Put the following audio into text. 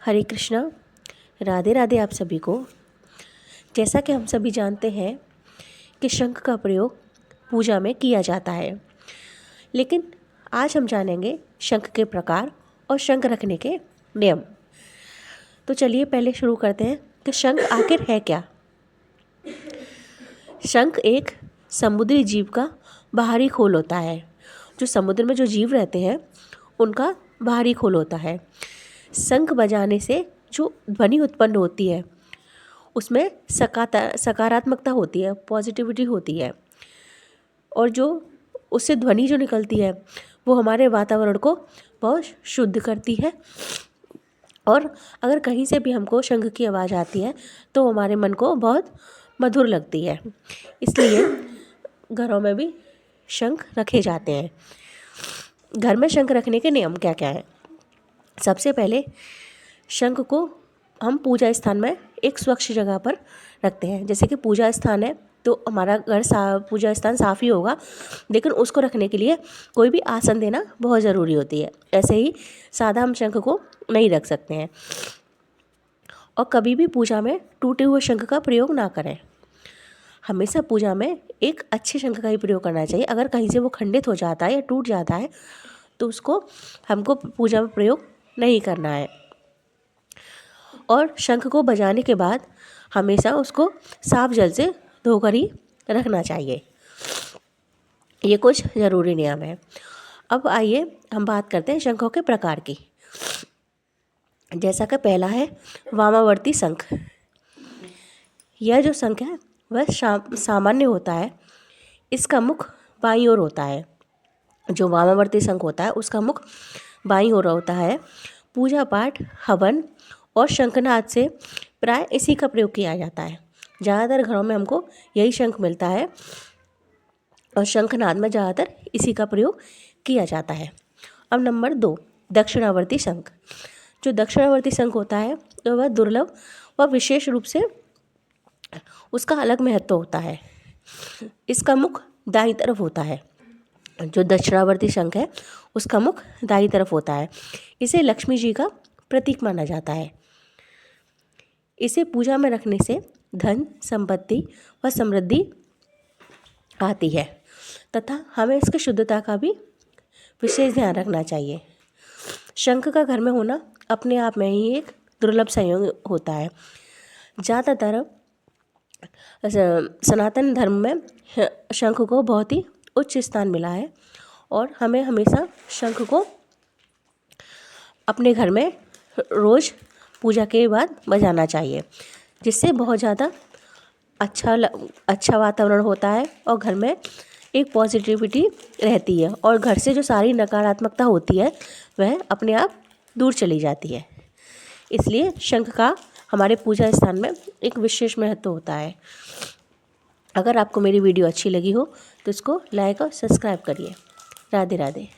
हरे कृष्णा। राधे राधे आप सभी को। जैसा कि हम सभी जानते हैं कि शंख का प्रयोग पूजा में किया जाता है, लेकिन आज हम जानेंगे शंख के प्रकार और शंख रखने के नियम। तो चलिए पहले शुरू करते हैं कि शंख आखिर है क्या। शंख एक समुद्री जीव का बाहरी खोल होता है। जो समुद्र में जो जीव रहते हैं उनका बाहरी खोल होता है। शंख बजाने से जो ध्वनि उत्पन्न होती है उसमें सकारात्मकता होती है, पॉजिटिविटी होती है, और जो उससे ध्वनि जो निकलती है वो हमारे वातावरण को बहुत शुद्ध करती है। और अगर कहीं से भी हमको शंख की आवाज़ आती है तो हमारे मन को बहुत मधुर लगती है। इसलिए घरों में भी शंख रखे जाते हैं। घर में शंख रखने के नियम क्या क्या हैं। सबसे पहले शंख को हम पूजा स्थान में एक स्वच्छ जगह पर रखते हैं। जैसे कि पूजा स्थान है तो हमारा घर पूजा स्थान साफ़ ही होगा, लेकिन उसको रखने के लिए कोई भी आसन देना बहुत ज़रूरी होती है। ऐसे ही सादा हम शंख को नहीं रख सकते हैं। और कभी भी पूजा में टूटे हुए शंख का प्रयोग ना करें। हमेशा पूजा में एक अच्छे शंख का ही प्रयोग करना चाहिए। अगर कहीं से वो खंडित हो जाता है या टूट जाता है तो उसको हमको पूजा में प्रयोग नहीं करना है। और शंख को बजाने के बाद हमेशा उसको साफ जल से धोकर ही रखना चाहिए। ये कुछ ज़रूरी नियम है। अब आइए हम बात करते हैं शंखों के प्रकार की। जैसा कि पहला है वामावर्ती शंख। यह जो शंख है वह सामान्य होता है। इसका मुख बाईं ओर होता है। जो वामावर्ती शंख होता है उसका मुख बाईं ओर होता है। पूजा पाठ, हवन और शंखनाद से प्राय इसी का प्रयोग किया जाता है। ज़्यादातर घरों में हमको यही शंख मिलता है और शंखनाद में ज़्यादातर इसी का प्रयोग किया जाता है। अब नंबर 2, दक्षिणावर्ती शंख। जो दक्षिणावर्ती शंख होता है तो वह दुर्लभ व विशेष रूप से उसका अलग महत्व होता है। इसका मुख दाईं तरफ होता है। जो दक्षिणावर्ती शंख है उसका मुख दाईं तरफ होता है। इसे लक्ष्मी जी का प्रतीक माना जाता है। इसे पूजा में रखने से धन, संपत्ति व समृद्धि आती है तथा हमें इसकी शुद्धता का भी विशेष ध्यान रखना चाहिए। शंख का घर में होना अपने आप में ही एक दुर्लभ संयोग होता है। ज़्यादातर सनातन धर्म में शंख को बहुत ही उच्च स्थान मिला है और हमें हमेशा शंख को अपने घर में रोज़ पूजा के बाद बजाना चाहिए, जिससे बहुत ज़्यादा अच्छा वातावरण होता है और घर में एक पॉजिटिविटी रहती है और घर से जो सारी नकारात्मकता होती है वह अपने आप दूर चली जाती है। इसलिए शंख का हमारे पूजा स्थान में एक विशेष महत्व होता है। अगर आपको मेरी वीडियो अच्छी लगी हो तो इसको लाइक और सब्सक्राइब करिए। राधे राधे।